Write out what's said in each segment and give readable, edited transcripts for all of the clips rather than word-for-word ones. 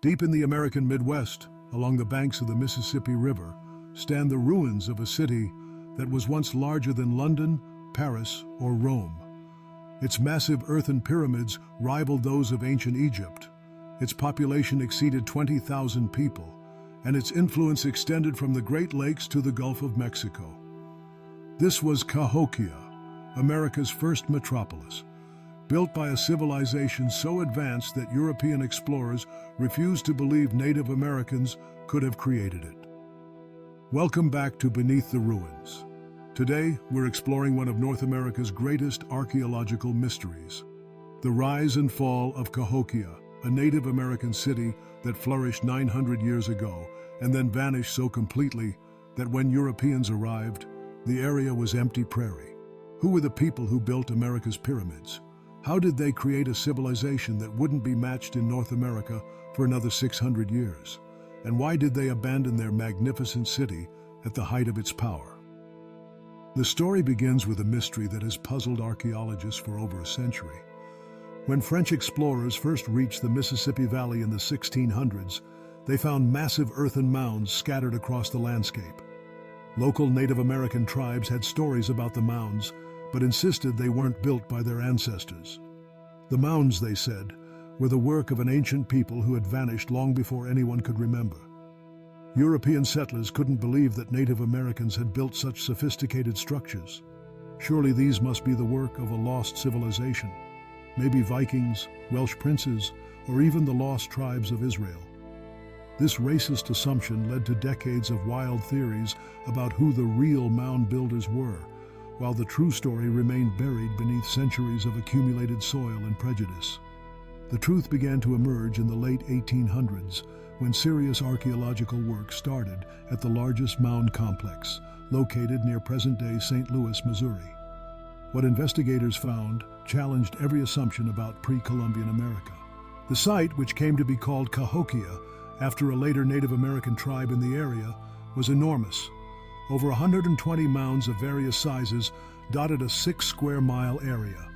Deep in the American Midwest, along the banks of the Mississippi River, stand the ruins of a city that was once larger than London, Paris, or Rome. Its massive earthen pyramids rivaled those of ancient Egypt. Its population exceeded 20,000 people, and its influence extended from the Great Lakes to the Gulf of Mexico. This was Cahokia, America's first metropolis, built by a civilization so advanced that European explorers refused to believe Native Americans could have created it. Welcome back to Beneath the Ruins. Today, we're exploring one of North America's greatest archaeological mysteries, the rise and fall of Cahokia, a Native American city that flourished 900 years ago and then vanished so completely that when Europeans arrived, the area was empty prairie. Who were the people who built America's pyramids? How did they create a civilization that wouldn't be matched in North America for another 600 years? And why did they abandon their magnificent city at the height of its power? The story begins with a mystery that has puzzled archaeologists for over a century. When French explorers first reached the Mississippi Valley in the 1600s, they found massive earthen mounds scattered across the landscape. Local Native American tribes had stories about the mounds, but insisted they weren't built by their ancestors. The mounds, they said, were the work of an ancient people who had vanished long before anyone could remember. European settlers couldn't believe that Native Americans had built such sophisticated structures. Surely these must be the work of a lost civilization, maybe Vikings, Welsh princes, or even the lost tribes of Israel. This racist assumption led to decades of wild theories about who the real mound builders were, while the true story remained buried beneath centuries of accumulated soil and prejudice. The truth began to emerge in the late 1800s when serious archaeological work started at the largest mound complex, located near present-day St. Louis, Missouri. What investigators found challenged every assumption about pre-Columbian America. The site, which came to be called Cahokia after a later Native American tribe in the area, was enormous. Over 120 mounds of various sizes dotted a 6-square-mile area.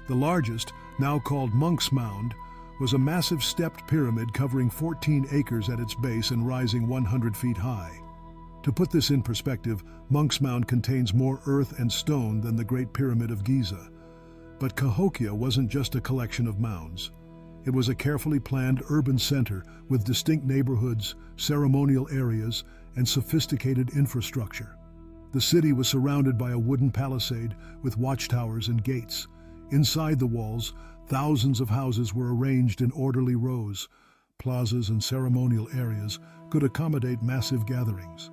The largest, now called Monk's Mound, was a massive stepped pyramid covering 14 acres at its base and rising 100 feet high. To put this in perspective, Monk's Mound contains more earth and stone than the Great Pyramid of Giza. But Cahokia wasn't just a collection of mounds. It was a carefully planned urban center with distinct neighborhoods, ceremonial areas, and sophisticated infrastructure. The city was surrounded by a wooden palisade with watchtowers and gates. Inside the walls, thousands of houses were arranged in orderly rows. Plazas and ceremonial areas could accommodate massive gatherings.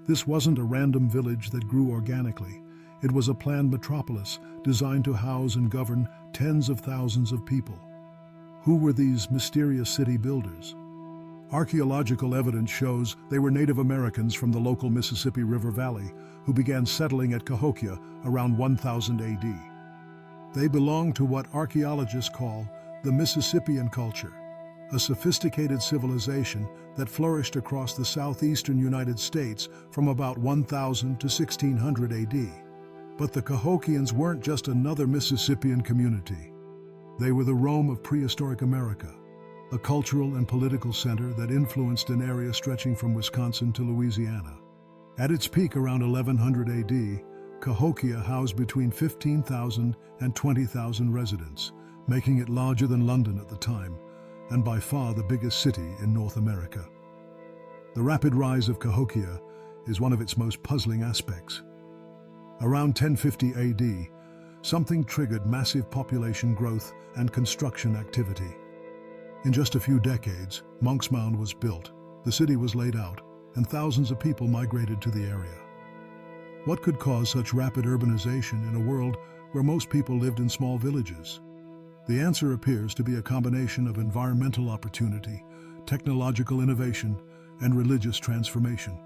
This wasn't a random village that grew organically. It was a planned metropolis designed to house and govern tens of thousands of people. Who were these mysterious city builders? Archaeological evidence shows they were Native Americans from the local Mississippi River Valley who began settling at Cahokia around 1000 AD. They belonged to what archaeologists call the Mississippian culture, a sophisticated civilization that flourished across the southeastern United States from about 1000 to 1600 AD. But the Cahokians weren't just another Mississippian community. They were the Rome of prehistoric America, a cultural and political center that influenced an area stretching from Wisconsin to Louisiana. At its peak around 1100 AD, Cahokia housed between 15,000 and 20,000 residents, making it larger than London at the time, and by far the biggest city in North America. The rapid rise of Cahokia is one of its most puzzling aspects. Around 1050 AD, something triggered massive population growth and construction activity. In just a few decades, Monk's Mound was built, the city was laid out, and thousands of people migrated to the area. What could cause such rapid urbanization in a world where most people lived in small villages? The answer appears to be a combination of environmental opportunity, technological innovation, and religious transformation.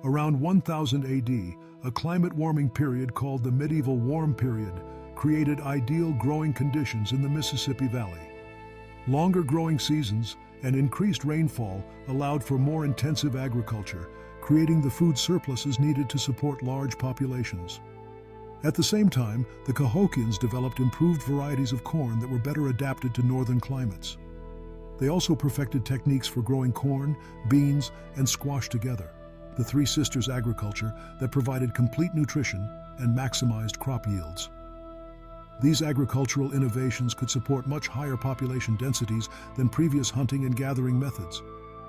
Around 1000 AD, a climate-warming period called the Medieval Warm Period created ideal growing conditions in the Mississippi Valley. Longer growing seasons and increased rainfall allowed for more intensive agriculture, creating the food surpluses needed to support large populations. At the same time, the Cahokians developed improved varieties of corn that were better adapted to northern climates. They also perfected techniques for growing corn, beans, and squash together. The Three Sisters agriculture that provided complete nutrition and maximized crop yields. These agricultural innovations could support much higher population densities than previous hunting and gathering methods.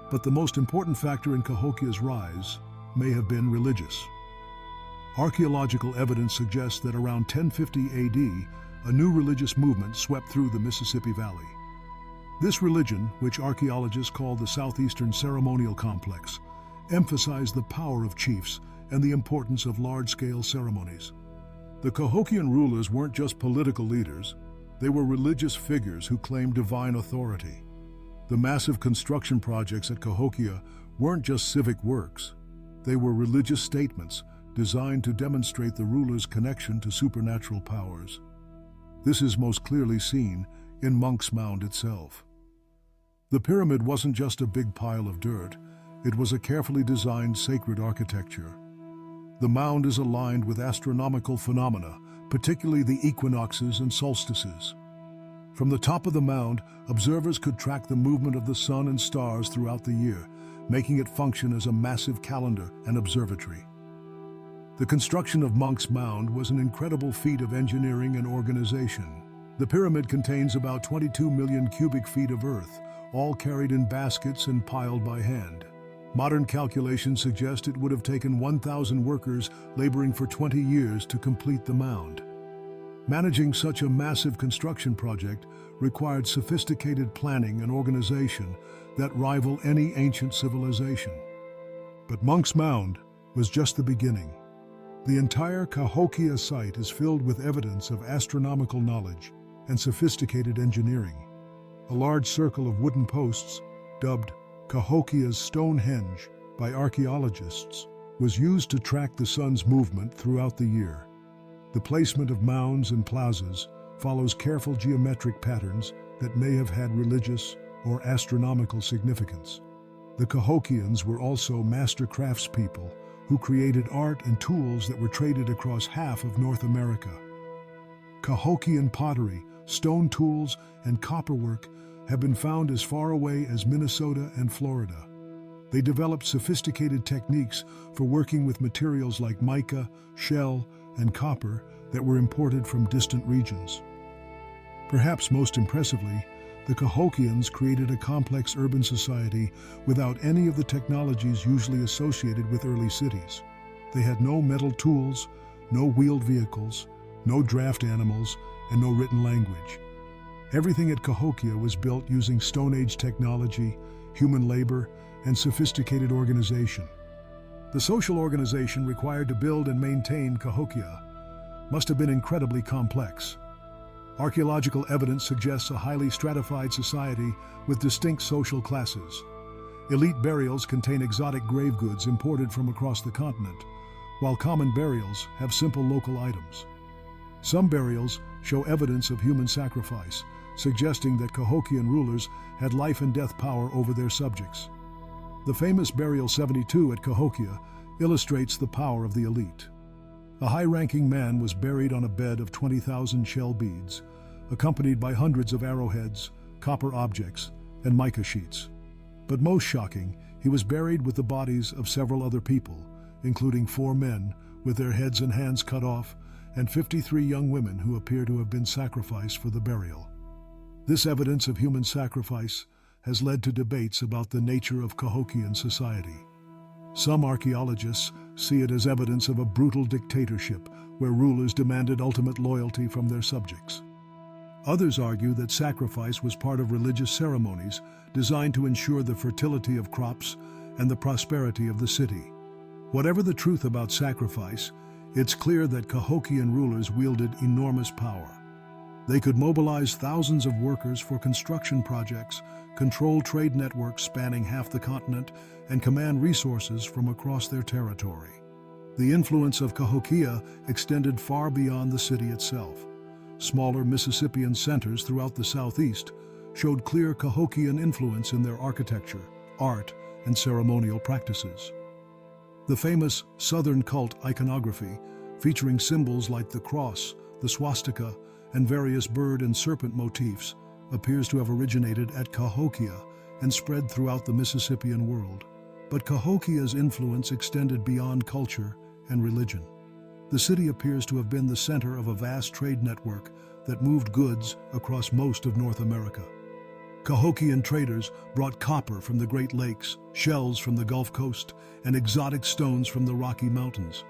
But the most important factor in Cahokia's rise may have been religious. Archaeological evidence suggests that around 1050 AD, a new religious movement swept through the Mississippi Valley. This religion, which archaeologists call the Southeastern Ceremonial Complex, emphasized the power of chiefs and the importance of large-scale ceremonies. The Cahokian rulers weren't just political leaders, they were religious figures who claimed divine authority. The massive construction projects at Cahokia weren't just civic works, they were religious statements designed to demonstrate the ruler's connection to supernatural powers. This is most clearly seen in Monk's Mound itself. The pyramid wasn't just a big pile of dirt, it was a carefully designed sacred architecture. The mound is aligned with astronomical phenomena, particularly the equinoxes and solstices. From the top of the mound, observers could track the movement of the sun and stars throughout the year, making it function as a massive calendar and observatory. The construction of Monk's Mound was an incredible feat of engineering and organization. The pyramid contains about 22 million cubic feet of earth, all carried in baskets and piled by hand. Modern calculations suggest it would have taken 1,000 workers laboring for 20 years to complete the mound. Managing such a massive construction project required sophisticated planning and organization that rival any ancient civilization. But Monk's Mound was just the beginning. The entire Cahokia site is filled with evidence of astronomical knowledge and sophisticated engineering. A large circle of wooden posts, dubbed Cahokia's Stonehenge by archaeologists, was used to track the sun's movement throughout the year. The placement of mounds and plazas follows careful geometric patterns that may have had religious or astronomical significance. The Cahokians were also master craftspeople who created art and tools that were traded across half of North America. Cahokian pottery, stone tools, and copperwork have been found as far away as Minnesota and Florida. They developed sophisticated techniques for working with materials like mica, shell, and copper that were imported from distant regions. Perhaps most impressively, the Cahokians created a complex urban society without any of the technologies usually associated with early cities. They had no metal tools, no wheeled vehicles, no draft animals, and no written language. Everything at Cahokia was built using Stone Age technology, human labor, and sophisticated organization. The social organization required to build and maintain Cahokia must have been incredibly complex. Archaeological evidence suggests a highly stratified society with distinct social classes. Elite burials contain exotic grave goods imported from across the continent, while common burials have simple local items. Some burials show evidence of human sacrifice, suggesting that Cahokian rulers had life and death power over their subjects. The famous Burial 72 at Cahokia illustrates the power of the elite. A high-ranking man was buried on a bed of 20,000 shell beads, accompanied by hundreds of arrowheads, copper objects, and mica sheets. But most shocking, he was buried with the bodies of several other people, including 4 men with their heads and hands cut off, and 53 young women who appear to have been sacrificed for the burial. This evidence of human sacrifice has led to debates about the nature of Cahokian society. Some archaeologists see it as evidence of a brutal dictatorship where rulers demanded ultimate loyalty from their subjects. Others argue that sacrifice was part of religious ceremonies designed to ensure the fertility of crops and the prosperity of the city. Whatever the truth about sacrifice, it's clear that Cahokian rulers wielded enormous power. They could mobilize thousands of workers for construction projects, control trade networks spanning half the continent, and command resources from across their territory. The influence of Cahokia extended far beyond the city itself. Smaller Mississippian centers throughout the southeast showed clear Cahokian influence in their architecture, art, and ceremonial practices. The famous Southern cult iconography, featuring symbols like the cross, the swastika, and various bird and serpent motifs, appears to have originated at Cahokia and spread throughout the Mississippian world. But Cahokia's influence extended beyond culture and religion. The city appears to have been the center of a vast trade network that moved goods across most of North America. Cahokian traders brought copper from the Great Lakes, shells from the Gulf Coast, and exotic stones from the Rocky Mountains.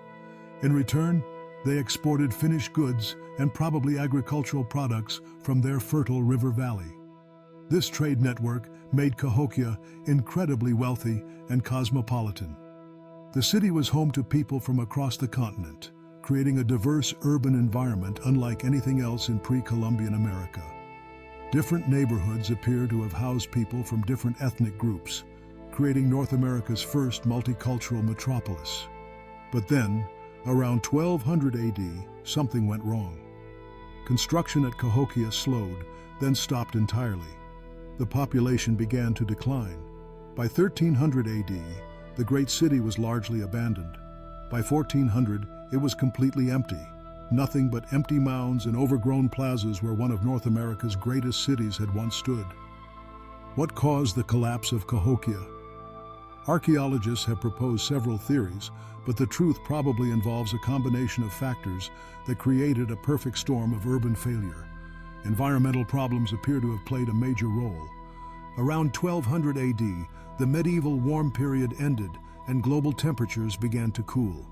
In return, they exported finished goods and probably agricultural products from their fertile river valley. This trade network made Cahokia incredibly wealthy and cosmopolitan. The city was home to people from across the continent, creating a diverse urban environment unlike anything else in pre-Columbian America. Different neighborhoods appear to have housed people from different ethnic groups, creating North America's first multicultural metropolis. But then, around 1200 AD, something went wrong. Construction at Cahokia slowed, then stopped entirely. The population began to decline. By 1300 AD, the great city was largely abandoned. By 1400, it was completely empty. Nothing but empty mounds and overgrown plazas where one of North America's greatest cities had once stood. What caused the collapse of Cahokia? Archaeologists have proposed several theories, but the truth probably involves a combination of factors that created a perfect storm of urban failure. Environmental problems appear to have played a major role. Around 1200 AD, the medieval warm period ended and global temperatures began to cool.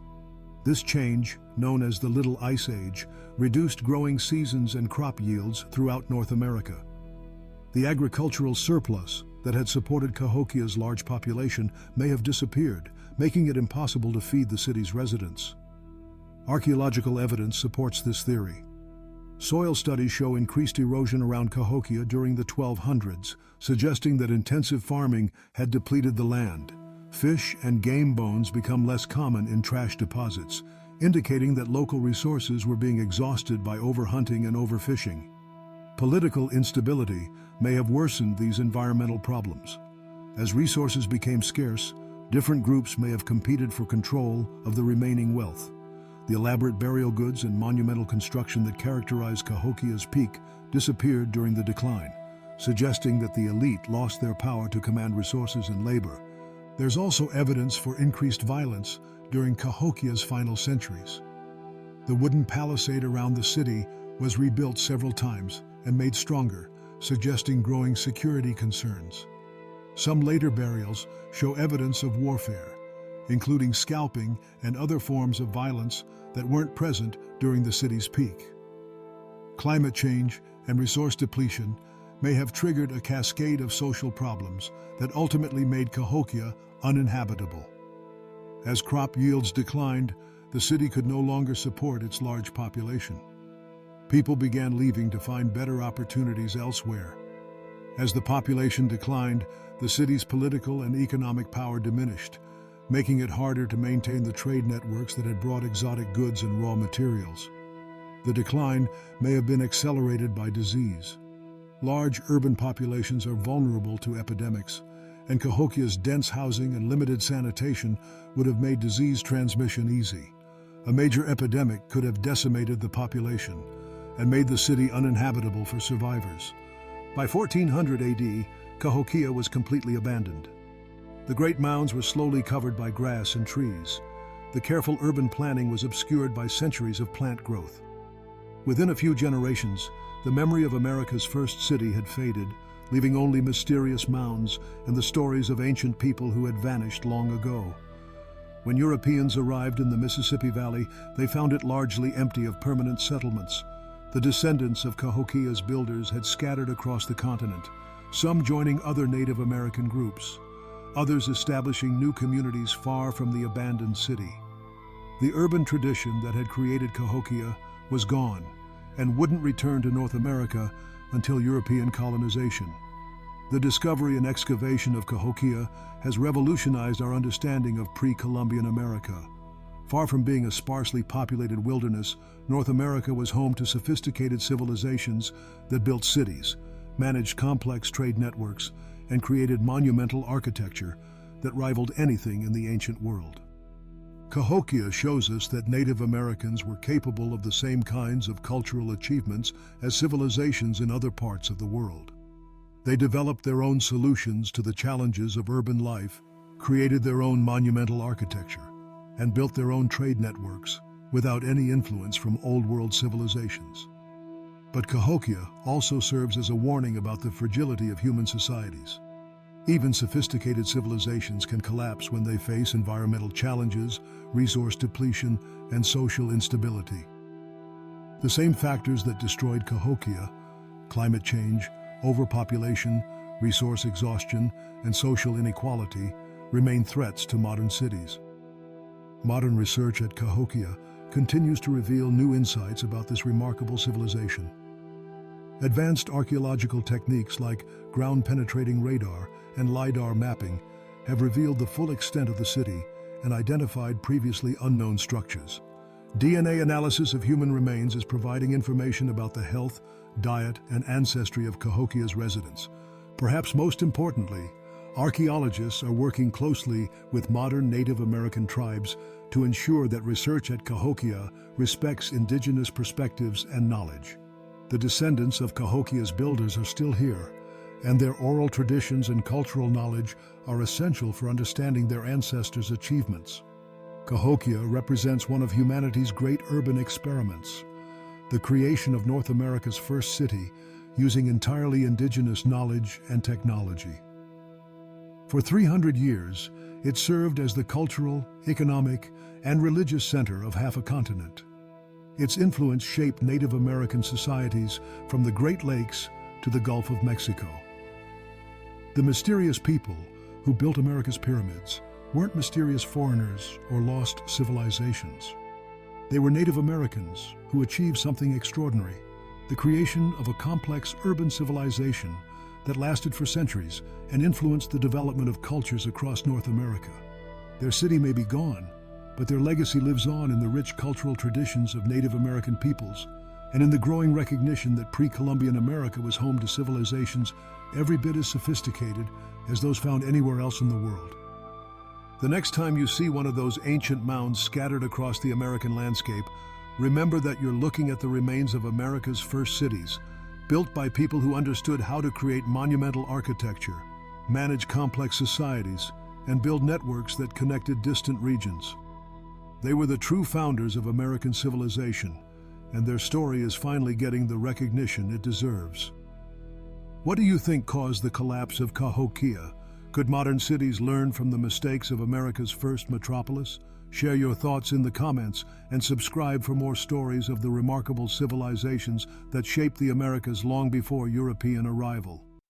This change, known as the Little Ice Age, reduced growing seasons and crop yields throughout North America. The agricultural surplus that had supported Cahokia's large population may have disappeared, making it impossible to feed the city's residents. Archaeological evidence supports this theory. Soil studies show increased erosion around Cahokia during the 1200s, suggesting that intensive farming had depleted the land. Fish and game bones become less common in trash deposits, indicating that local resources were being exhausted by overhunting and overfishing. Political instability may have worsened these environmental problems. As resources became scarce, different groups may have competed for control of the remaining wealth. The elaborate burial goods and monumental construction that characterized Cahokia's peak disappeared during the decline, suggesting that the elite lost their power to command resources and labor. There's also evidence for increased violence during Cahokia's final centuries. The wooden palisade around the city was rebuilt several times and made stronger, suggesting growing security concerns. Some later burials show evidence of warfare, including scalping and other forms of violence that weren't present during the city's peak. Climate change and resource depletion may have triggered a cascade of social problems that ultimately made Cahokia uninhabitable. As crop yields declined, the city could no longer support its large population. People began leaving to find better opportunities elsewhere. As the population declined, the city's political and economic power diminished, making it harder to maintain the trade networks that had brought exotic goods and raw materials. The decline may have been accelerated by disease. Large urban populations are vulnerable to epidemics, and Cahokia's dense housing and limited sanitation would have made disease transmission easy. A major epidemic could have decimated the population and made the city uninhabitable for survivors. By 1400 AD, Cahokia was completely abandoned. The great mounds were slowly covered by grass and trees. The careful urban planning was obscured by centuries of plant growth. Within a few generations, the memory of America's first city had faded, leaving only mysterious mounds and the stories of ancient people who had vanished long ago. When Europeans arrived in the Mississippi Valley, they found it largely empty of permanent settlements. The descendants of Cahokia's builders had scattered across the continent, some joining other Native American groups, others establishing new communities far from the abandoned city. The urban tradition that had created Cahokia was gone and wouldn't return to North America until European colonization. The discovery and excavation of Cahokia has revolutionized our understanding of pre-Columbian America. Far from being a sparsely populated wilderness, North America was home to sophisticated civilizations that built cities, managed complex trade networks, and created monumental architecture that rivaled anything in the ancient world. Cahokia shows us that Native Americans were capable of the same kinds of cultural achievements as civilizations in other parts of the world. They developed their own solutions to the challenges of urban life, created their own monumental architecture, and built their own trade networks without any influence from Old World civilizations. But Cahokia also serves as a warning about the fragility of human societies. Even sophisticated civilizations can collapse when they face environmental challenges, resource depletion, and social instability. The same factors that destroyed Cahokia, climate change, overpopulation, resource exhaustion, and social inequality, remain threats to modern cities. Modern research at Cahokia continues to reveal new insights about this remarkable civilization. Advanced archaeological techniques like ground-penetrating radar and LiDAR mapping have revealed the full extent of the city and identified previously unknown structures. DNA analysis of human remains is providing information about the health, diet, and ancestry of Cahokia's residents. Perhaps most importantly, archaeologists are working closely with modern Native American tribes to ensure that research at Cahokia respects indigenous perspectives and knowledge. The descendants of Cahokia's builders are still here, and their oral traditions and cultural knowledge are essential for understanding their ancestors' achievements. Cahokia represents one of humanity's great urban experiments, the creation of North America's first city using entirely indigenous knowledge and technology. For 300 years, it served as the cultural, economic, and religious center of half a continent. Its influence shaped Native American societies from the Great Lakes to the Gulf of Mexico. The mysterious people who built America's pyramids weren't mysterious foreigners or lost civilizations. They were Native Americans who achieved something extraordinary, the creation of a complex urban civilization that lasted for centuries and influenced the development of cultures across North America. Their city may be gone, but their legacy lives on in the rich cultural traditions of Native American peoples and in the growing recognition that pre-Columbian America was home to civilizations every bit as sophisticated as those found anywhere else in the world. The next time you see one of those ancient mounds scattered across the American landscape, remember that you're looking at the remains of America's first cities, built by people who understood how to create monumental architecture, manage complex societies, and build networks that connected distant regions. They were the true founders of American civilization, and their story is finally getting the recognition it deserves. What do you think caused the collapse of Cahokia? Could modern cities learn from the mistakes of America's first metropolis? Share your thoughts in the comments and subscribe for more stories of the remarkable civilizations that shaped the Americas long before European arrival.